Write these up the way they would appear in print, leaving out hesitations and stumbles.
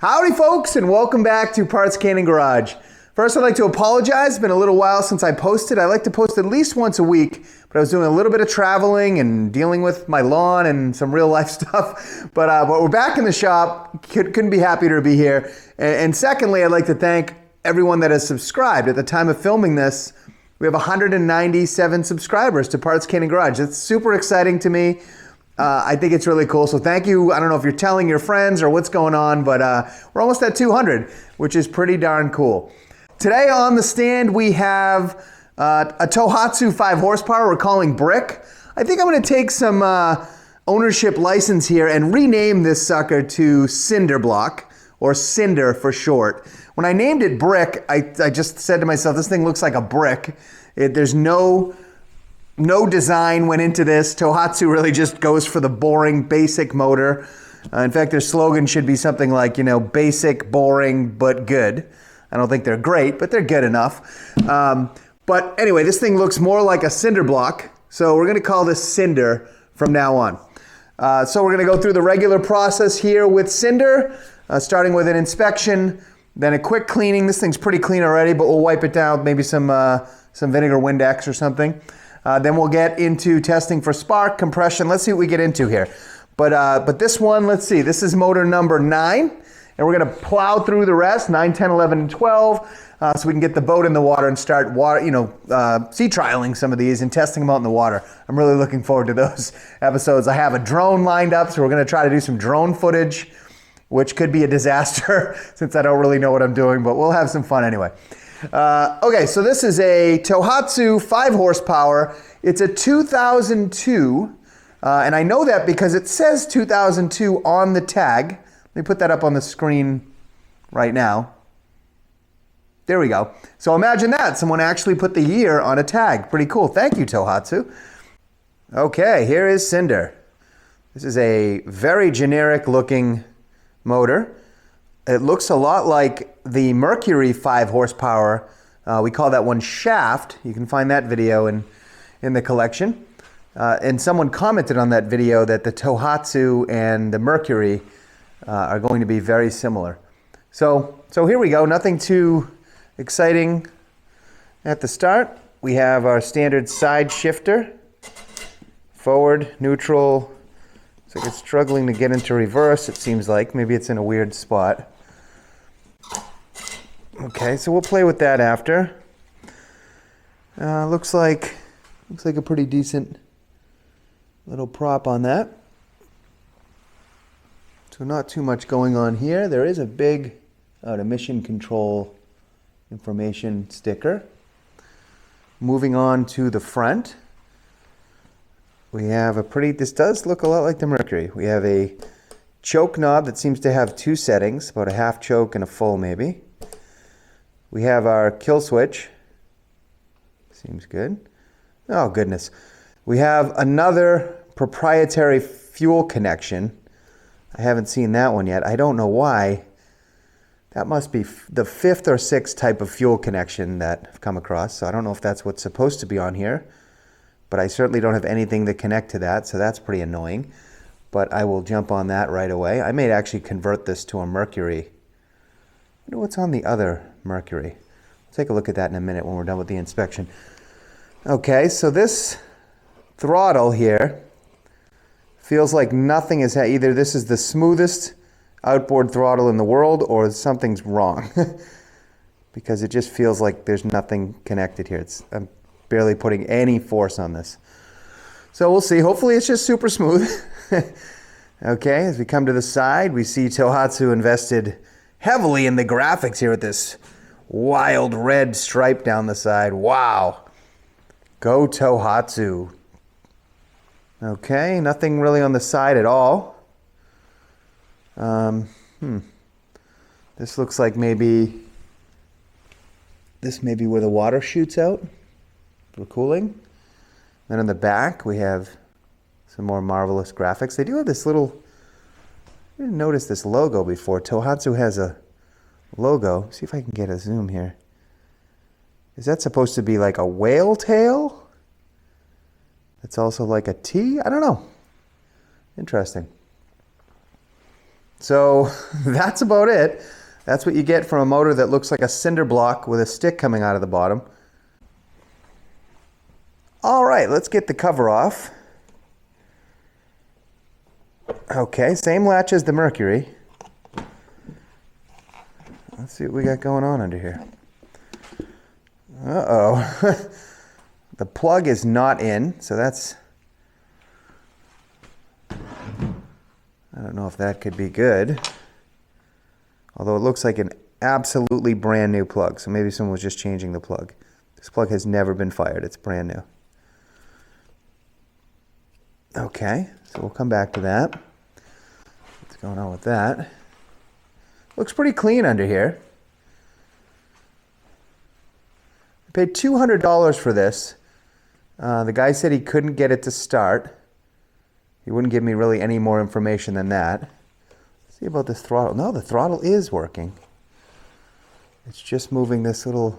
Howdy folks, and welcome back to Parts Cannon Garage. First, I'd like to apologize. It's been a little while since I posted. I like to post at least once a week, but I was doing a little bit of traveling and dealing with my lawn and some real life stuff. But we're back in the shop. Couldn't be happier to be here. And secondly, I'd like to thank everyone that has subscribed. At the time of filming this, we have 197 subscribers to Parts Cannon Garage. It's super exciting to me. I think it's really cool, so thank you. I don't know if you're telling your friends or what's going on, but we're almost at 200, which is pretty darn cool. Today on the stand we have a Tohatsu 5 horsepower we're calling Brick. I think I'm going to take some ownership license here and rename this sucker to Cinderblock, or Cinder for short. When I named it Brick, I just said to myself, this thing looks like a brick. There's no design went into this. Tohatsu really just goes for the boring, basic motor. In fact, their slogan should be something like, basic, boring, but good. I don't think they're great, but they're good enough. But anyway, this thing looks more like a Cinderblock, so we're going to call this Cinder from now on. So we're going to go through the regular process here with Cinder, starting with an inspection, then a quick cleaning. This thing's pretty clean already, but we'll wipe it down with maybe some vinegar Windex or something. Then we'll get into testing for spark, compression. Let's see what we get into here. But this one, let's see. This is motor number 9, and we're going to plow through the rest, 9, 10, 11, and 12, so we can get the boat in the water and start sea trialing some of these and testing them out in the water. I'm really looking forward to those episodes. I have a drone lined up, so we're going to try to do some drone footage, which could be a disaster since I don't really know what I'm doing, but we'll have some fun anyway. Okay, so this is a Tohatsu 5 horsepower. It's a 2002, and I know that because it says 2002 on the tag. Let me put that up on the screen right now. There we go. So imagine that. Someone actually put the year on a tag. Pretty cool. Thank you, Tohatsu. Okay, here is Cinder. This is a very generic looking motor. It looks a lot like the Mercury 5 horsepower. We call that one Shaft. You can find that video in the collection. And someone commented on that video that the Tohatsu and the Mercury are going to be very similar. So here we go. Nothing too exciting at the start. We have our standard side shifter. Forward, neutral. Looks like it's struggling to get into reverse, it seems like. Maybe it's in a weird spot. Okay, so we'll play with that after. Looks like a pretty decent little prop on that. So not too much going on here. There is a big emission control information sticker. Moving on to the front. We have this does look a lot like the Mercury. We have a choke knob that seems to have 2 settings, about a half choke and a full maybe. We have our kill switch. Seems good. Oh goodness. We have another proprietary fuel connection. I haven't seen that one yet. I don't know why. That must be the 5th or 6th type of fuel connection that I've come across. So I don't know if that's what's supposed to be on here. But I certainly don't have anything to connect to that, so that's pretty annoying. But I will jump on that right away. I may actually convert this to a Mercury. I wonder what's on the other Mercury. We'll take a look at that in a minute when we're done with the inspection. Okay, so this throttle here feels like nothing is either this is the smoothest outboard throttle in the world or something's wrong. Because it just feels like there's nothing connected here. I'm barely putting any force on this. So we'll see. Hopefully it's just super smooth. Okay, as we come to the side, we see Tohatsu invested heavily in the graphics here with this wild red stripe down the side. Wow. Go Tohatsu. Okay, nothing really on the side at all. This looks like this may be where the water shoots out for cooling. Then on the back we have some more marvelous graphics. They do have this little, I didn't notice this logo before. Tohatsu has a logo. See if I can get a zoom here. Is that supposed to be like a whale tail? It's also like a T? I don't know. Interesting. So that's about it. That's what you get from a motor that looks like a Cinderblock with a stick coming out of the bottom. All right, let's get the cover off. Okay, same latch as the Mercury. Let's see what we got going on under here. Uh-oh. The plug is not in, so that's... I don't know if that could be good. Although it looks like an absolutely brand new plug, so maybe someone was just changing the plug. This plug has never been fired, it's brand new. Okay, so we'll come back to that. What's going on with that? Looks pretty clean under here. I paid $200 for this. The guy said he couldn't get it to start. He wouldn't give me really any more information than that. Let's see about this throttle. No, the throttle is working. It's just moving this little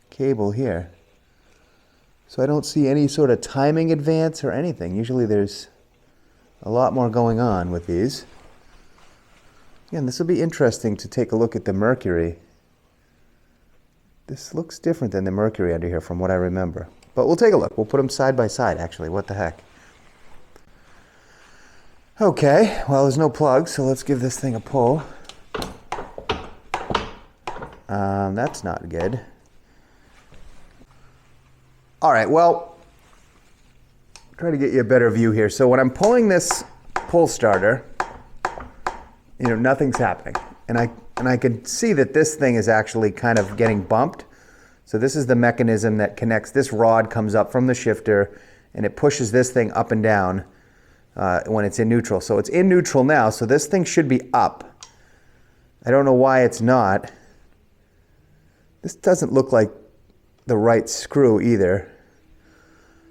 cable here. So I don't see any sort of timing advance or anything. Usually there's a lot more going on with these. Again, this will be interesting to take a look at the Mercury. This looks different than the Mercury under here from what I remember. But we'll take a look. We'll put them side by side, actually. What the heck? Okay, well, there's no plug, so let's give this thing a pull. That's not good. All right, well, try to get you a better view here. So when I'm pulling this pull starter, you know, nothing's happening. And I can see that this thing is actually kind of getting bumped. So this is the mechanism that connects. This rod comes up from the shifter and it pushes this thing up and down when it's in neutral. So it's in neutral now, so this thing should be up. I don't know why it's not. This doesn't look like the right screw either.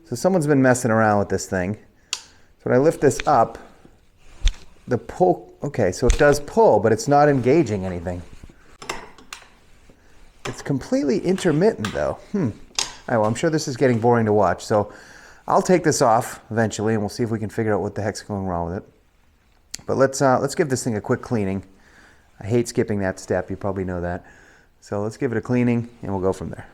So someone's been messing around with this thing. So when I lift this up, the pull, okay, so it does pull, but it's not engaging anything. It's completely intermittent though. All right, well, I'm sure this is getting boring to watch, so I'll take this off eventually and we'll see if we can figure out what the heck's going wrong with it. But let's give this thing a quick cleaning. I hate skipping that step, you probably know that. So let's give it a cleaning and we'll go from there.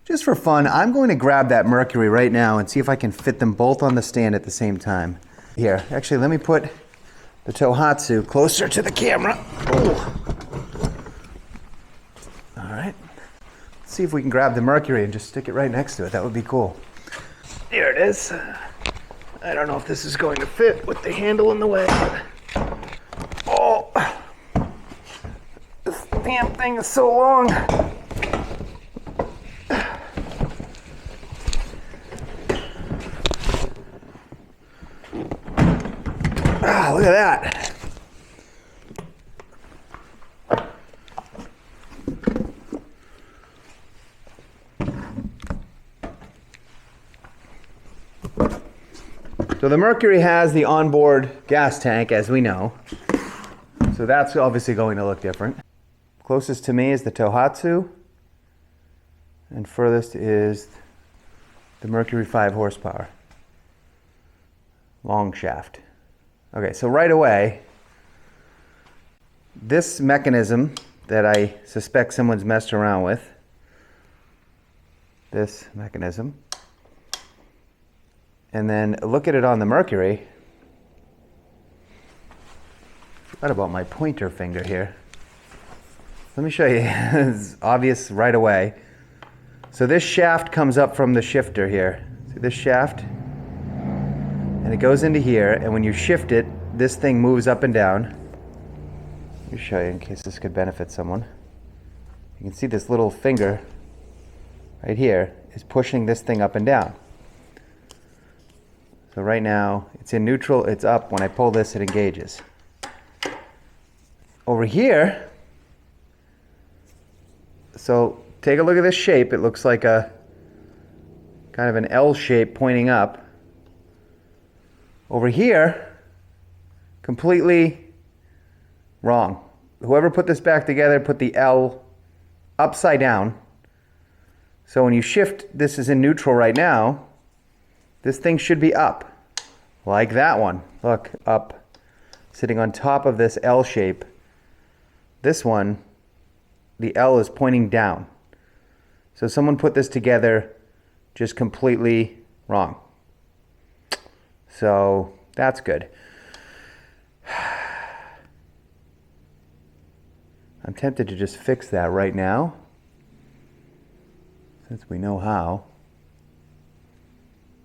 Just for fun, I'm going to grab that Mercury right now and see if I can fit them both on the stand at the same time. Here, actually, let me put the Tohatsu closer to the camera. Ooh. All right. Let's see if we can grab the Mercury and just stick it right next to it. That would be cool. Here it is. I don't know if this is going to fit with the handle in the way. Oh, this damn thing is so long. Ah, look at that. So the Mercury has the onboard gas tank, as we know. So that's obviously going to look different. Closest to me is the Tohatsu, and furthest is the Mercury 5 horsepower. Long shaft. Okay, so right away, this mechanism that I suspect someone's messed around with, this mechanism, and then look at it on the Mercury. Forgot about my pointer finger here. Let me show you. It's obvious right away. So this shaft comes up from the shifter here. See this shaft? And it goes into here, and when you shift it, this thing moves up and down. Let me show you in case this could benefit someone. You can see this little finger right here is pushing this thing up and down. So right now, it's in neutral, it's up. When I pull this, it engages. Over here, so take a look at this shape. It looks like a kind of an L shape pointing up. Over here, Completely wrong. Whoever put this back together put the L upside down. So when you shift, this is in neutral right now, this thing should be up, like that one. Look, up, sitting on top of this L shape. This one, the L is pointing down. So someone put this together just completely wrong. So that's good. I'm tempted to just fix that right now, since we know how.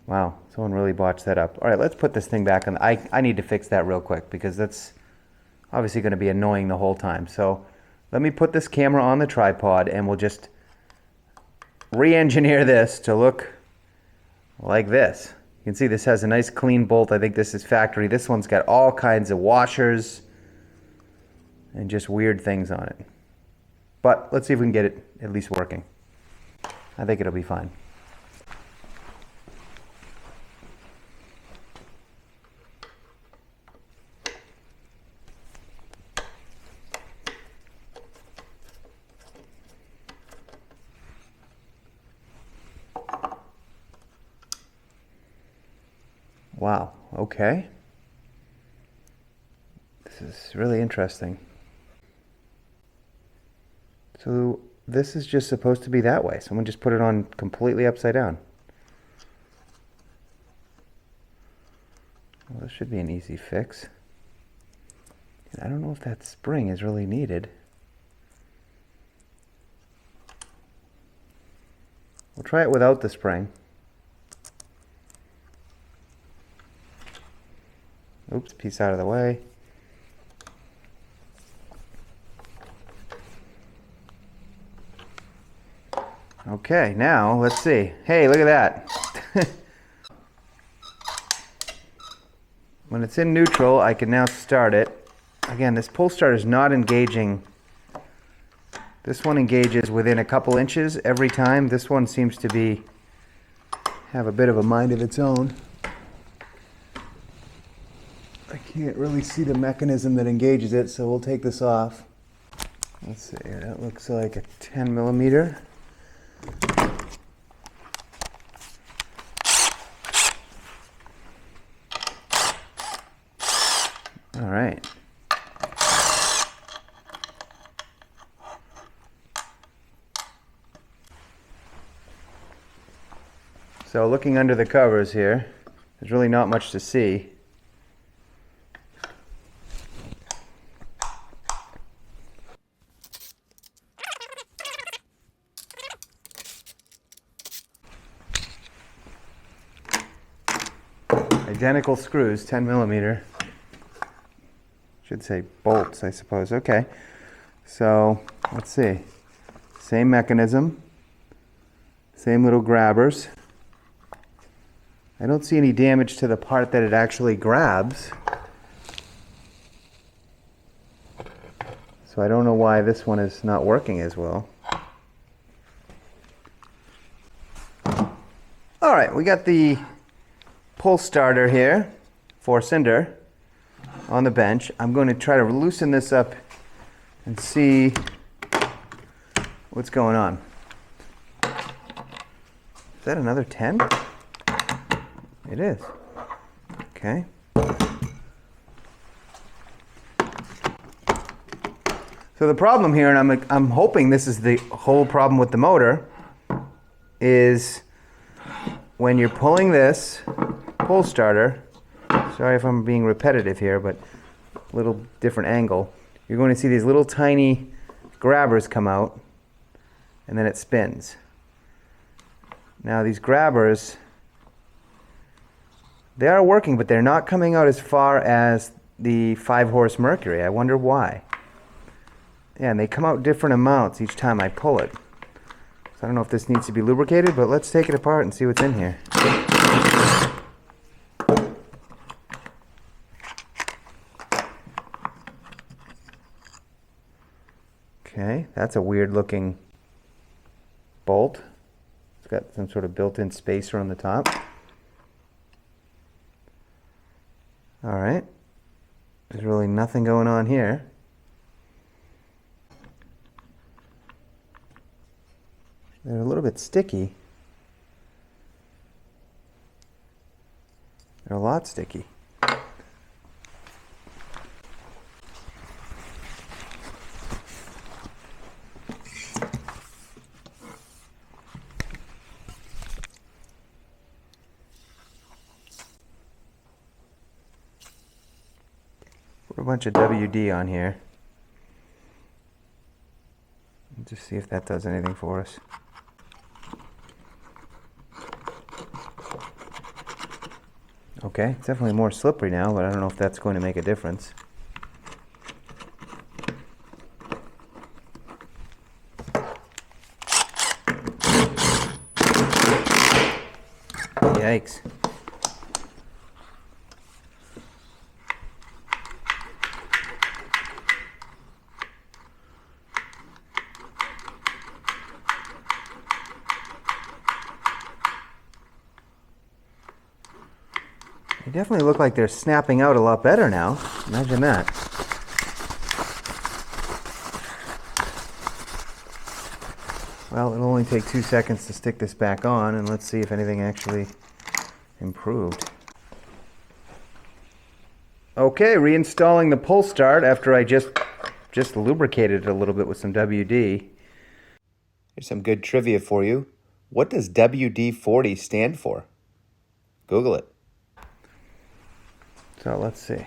Wow, someone really botched that up. All right, let's put this thing back on. I need to fix that real quick because that's obviously going to be annoying the whole time. So let me put this camera on the tripod and we'll just re-engineer this to look like this. You can see this has a nice clean bolt. I think this is factory. This one's got all kinds of washers and just weird things on it. But let's see if we can get it at least working. I think it'll be fine. Wow, okay. This is really interesting. So this is just supposed to be that way. Someone just put it on completely upside down. Well, this should be an easy fix. I don't know if that spring is really needed. We'll try it without the spring. Oops, piece out of the way. Okay, now let's see. Hey, look at that. When it's in neutral, I can now start it. Again, this pull start is not engaging. This one engages within a couple inches every time. This one seems to have a bit of a mind of its own. I can't really see the mechanism that engages it, so we'll take this off. Let's see, that looks like a 10 millimeter. All right. So looking under the covers here, there's really not much to see. Identical screws, 10 millimeter. Should say bolts, I suppose. Okay, so let's see. Same mechanism, same little grabbers. I don't see any damage to the part that it actually grabs. So I don't know why this one is not working as well. All right, we got the pull starter here for Cinder on the bench. I'm going to try to loosen this up and see what's going on. Is that another 10? It is. Okay. So the problem here, and I'm hoping this is the whole problem with the motor, is when you're pulling this pull starter, sorry if I'm being repetitive here, but a little different angle, you're going to see these little tiny grabbers come out and then it spins. Now these grabbers, they are working, but they're not coming out as far as the 5-horse Mercury. I wonder why. Yeah, and they come out different amounts each time I pull it. So I don't know if this needs to be lubricated, but let's take it apart and see what's in here. Okay, that's a weird looking bolt. It's got some sort of built-in spacer on the top. All right. There's really nothing going on here. They're a little bit sticky. They're a lot sticky. Put a bunch of WD on here. Just see if that does anything for us. Okay, it's definitely more slippery now, but I don't know if that's going to make a difference. Yikes. They definitely look like they're snapping out a lot better now. Imagine that. Well, it'll only take 2 seconds to stick this back on, and let's see if anything actually improved. Okay, reinstalling the pull start after I just lubricated it a little bit with some WD. Here's some good trivia for you. What does WD-40 stand for? Google it. So let's see.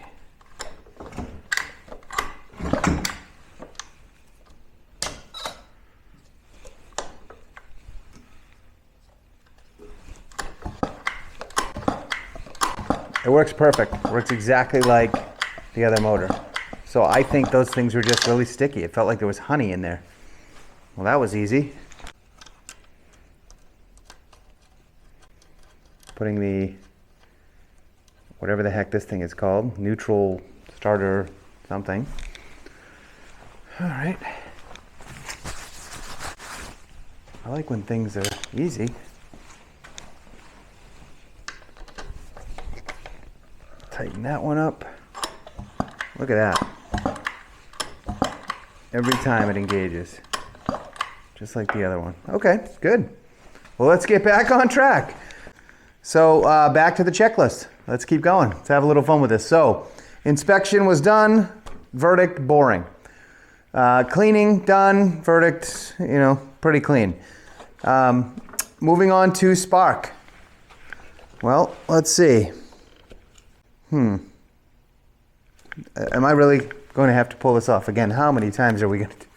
It works perfect. It works exactly like the other motor. So I think those things were just really sticky. It felt like there was honey in there. Well, that was easy. Putting the, whatever the heck this thing is called, neutral starter something. All right. I like when things are easy. Tighten that one up. Look at that. Every time it engages. Just like the other one. Okay, good. Well, let's get back on track. So back to the checklist. Let's keep going. Let's have a little fun with this. So inspection was done. Verdict, boring. Cleaning, done. Verdict, you know, pretty clean. Moving on to spark. Well, let's see. Am I really going to have to pull this off again? How many times are we going to do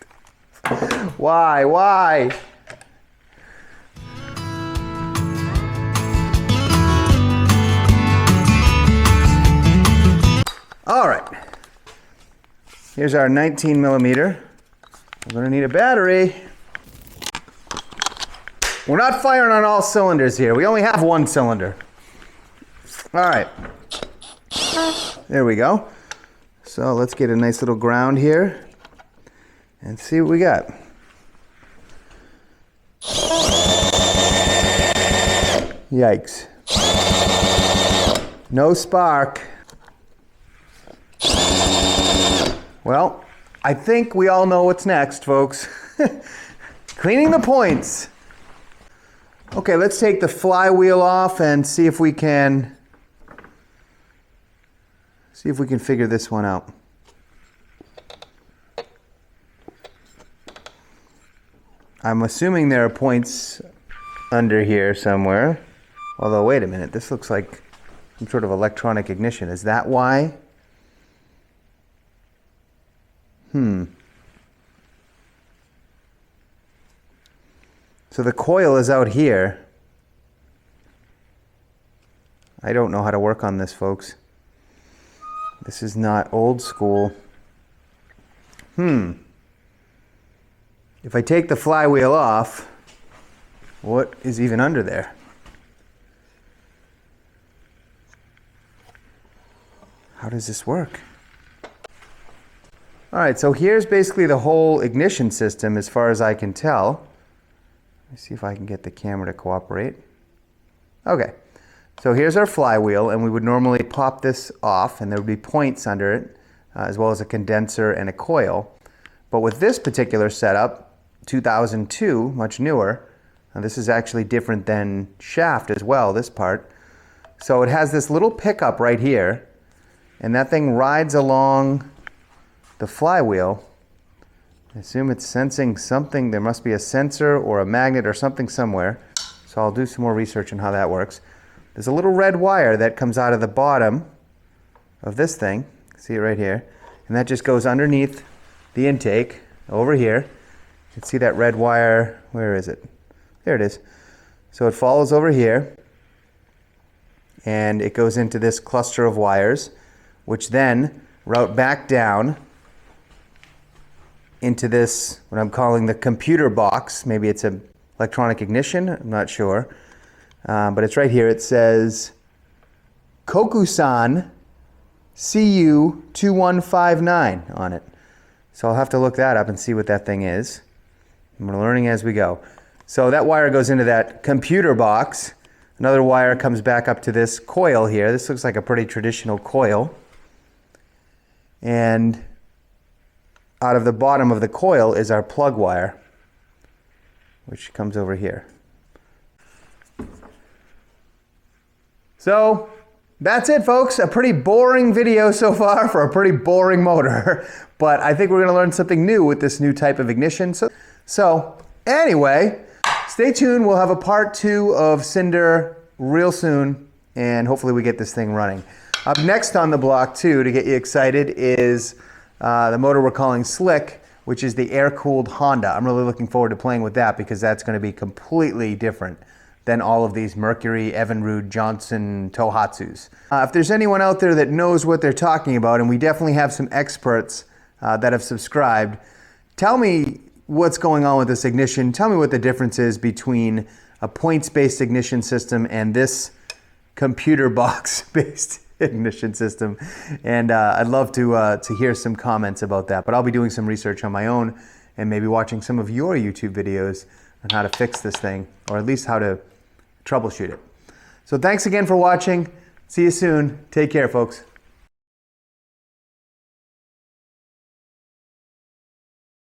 this? Why? All right. Here's our 19 millimeter. We're going to need a battery. We're not firing on all cylinders here. We only have one cylinder. All right. There we go. So let's get a nice little ground here and see what we got. Yikes. No spark. Well, I think we all know what's next, folks. Cleaning the points. Okay, let's take the flywheel off and see if we can figure this one out. I'm assuming there are points under here somewhere. Although, wait a minute, this looks like some sort of electronic ignition. Is that why? So the coil is out here. I don't know how to work on this, folks. This is not old school. If I take the flywheel off, what is even under there? How does this work? All right, so here's basically the whole ignition system as far as I can tell. Let me see if I can get the camera to cooperate. Okay, so here's our flywheel, and we would normally pop this off, and there would be points under it as well as a condenser and a coil. But with this particular setup, 2002, much newer, this is actually different than shaft as well, this part. So it has this little pickup right here, and that thing rides along the flywheel. I assume it's sensing something. There must be a sensor or a magnet or something somewhere. So I'll do some more research on how that works. There's a little red wire that comes out of the bottom of this thing. See it right here. And that just goes underneath the intake over here. You can see that red wire. Where is it? There it is. So it follows over here, and it goes into this cluster of wires, which then route back down into this, what I'm calling the computer box. Maybe it's an electronic ignition, I'm not sure. But it's right here. It says Kokusan CU2159 on it. So I'll have to look that up and see what that thing is. We're learning as we go. So that wire goes into that computer box. Another wire comes back up to this coil here. This looks like a pretty traditional coil. And out of the bottom of the coil is our plug wire, which comes over here. So that's it, folks. A pretty boring video so far for a pretty boring motor. But I think we're going to learn something new with this new type of ignition. So anyway, stay tuned. We'll have a part 2 of Cinder real soon, and hopefully we get this thing running. Up next on the block, too, to get you excited, is the motor we're calling Slick, which is the air-cooled Honda. I'm really looking forward to playing with that because that's going to be completely different than all of these Mercury, Evinrude, Johnson, Tohatsus. If there's anyone out there that knows what they're talking about, and we definitely have some experts that have subscribed, tell me what's going on with this ignition. Tell me what the difference is between a points-based ignition system and this computer box-based ignition system. And I'd love to hear some comments about that. But I'll be doing some research on my own and maybe watching some of your YouTube videos on how to fix this thing, or at least how to troubleshoot it. So thanks again for watching. See you soon. Take care, folks.